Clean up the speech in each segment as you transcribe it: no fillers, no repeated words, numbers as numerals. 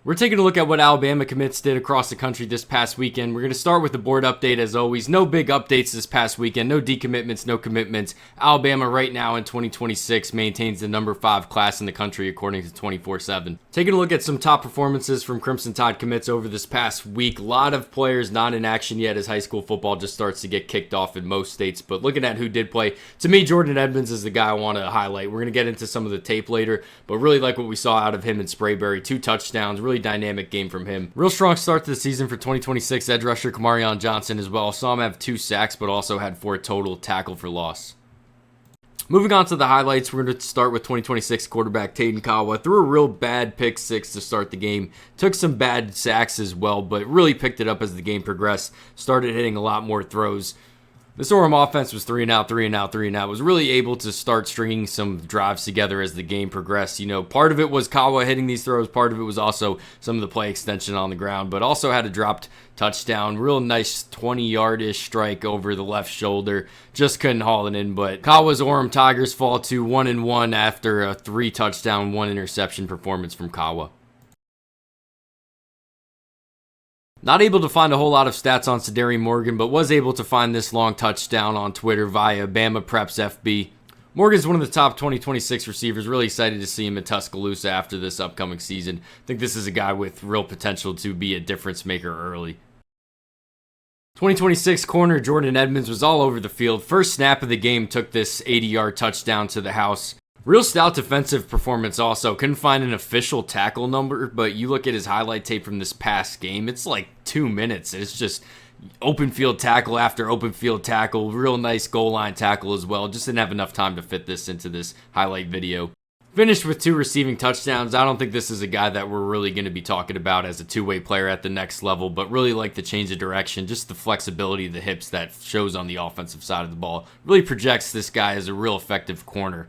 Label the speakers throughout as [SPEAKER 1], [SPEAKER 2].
[SPEAKER 1] We're taking a look at what Alabama commits did across the country this past weekend. We're going to start with the board update as always. No big updates this past weekend. No decommitments, no commitments. Alabama right now in 2026 maintains the number 5 class in the country according to 24/7. Taking a look at some top performances from Crimson Tide commits over this past week. A lot of players not in action yet as high school football just starts to get kicked off in most states. But looking at who did play, to me, Jorden Edmunds is the guy I want to highlight. We're going to get into some of the tape later, but really like what we saw out of him in Sprayberry. 2 touchdowns, really dynamic game from him. Real strong start to the season for 2026 edge rusher Kamhariyan Johnson as well. Saw him have 2 sacks, but also had 4 total tackle for loss. Moving on to the highlights, we're going to start with 2026 quarterback Tayden Kaawa. Threw a real bad pick 6 to start the game. Took some bad sacks as well, but really picked it up as the game progressed. Started hitting a lot more throws. This Orem offense was 3 and out, 3 and out, 3 and out. Was really able to start stringing some drives together as the game progressed. You know, part of it was Kaawa hitting these throws. Part of it was also some of the play extension on the ground, but also had a dropped touchdown. Real nice 20-yard-ish strike over the left shoulder. Just couldn't haul it in, but Kaawa's Orem Tigers fall to 1-1 after a 3-touchdown, 1-interception performance from Kaawa. Not able to find a whole lot of stats on Cederian Morgan, but was able to find this long touchdown on Twitter via Bama Preps FB. Morgan's one of the top 2026 receivers. Really excited to see him in Tuscaloosa after this upcoming season. I think this is a guy with real potential to be a difference maker early. 2026 corner Jorden Edmunds was all over the field. First snap of the game took this 80-yard touchdown to the house. Real stout defensive performance also. Couldn't find an official tackle number, but you look at his highlight tape from this past game, it's like 2 minutes. It's just open field tackle after open field tackle. Real nice goal line tackle as well. Just didn't have enough time to fit this into this highlight video. Finished with 2 receiving touchdowns. I don't think this is a guy that we're really going to be talking about as a two-way player at the next level, but really like the change of direction, just the flexibility of the hips that shows on the offensive side of the ball. Really projects this guy as a real effective corner.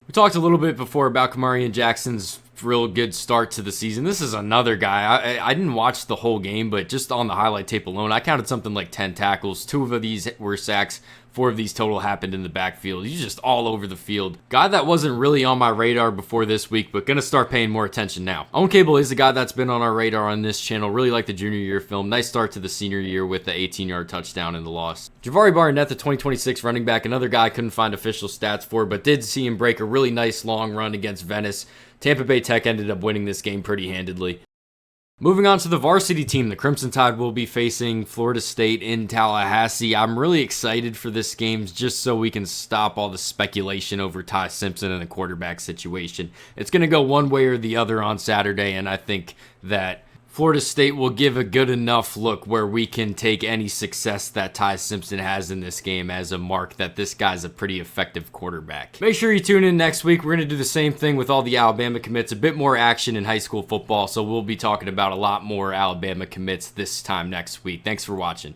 [SPEAKER 1] We talked a little bit before about Kamhariyan Jackson's real good start to the season. This is another guy. I didn't watch the whole game, but just on the highlight tape alone, I counted something like 10 tackles. 2 of these were sacks. 4 of these total happened in the backfield. He's just all over the field. Guy that wasn't really on my radar before this week, but gonna start paying more attention now. Owen Cabell is a guy that's been on our radar on this channel. Really like the junior year film. Nice start to the senior year with the 18-yard touchdown in the loss. Javari Barnett, the 2026 running back, another guy I couldn't find official stats for, but did see him break a really nice long run against Venice. Tampa Bay Tech ended up winning this game pretty handedly. Moving on to the varsity team, the Crimson Tide will be facing Florida State in Tallahassee. I'm really excited for this game just so we can stop all the speculation over Ty Simpson and the quarterback situation. It's going to go one way or the other on Saturday, and I think that Florida State will give a good enough look where we can take any success that Ty Simpson has in this game as a mark that this guy's a pretty effective quarterback. Make sure you tune in next week. We're going to do the same thing with all the Alabama commits. A bit more action in high school football, so we'll be talking about a lot more Alabama commits this time next week. Thanks for watching.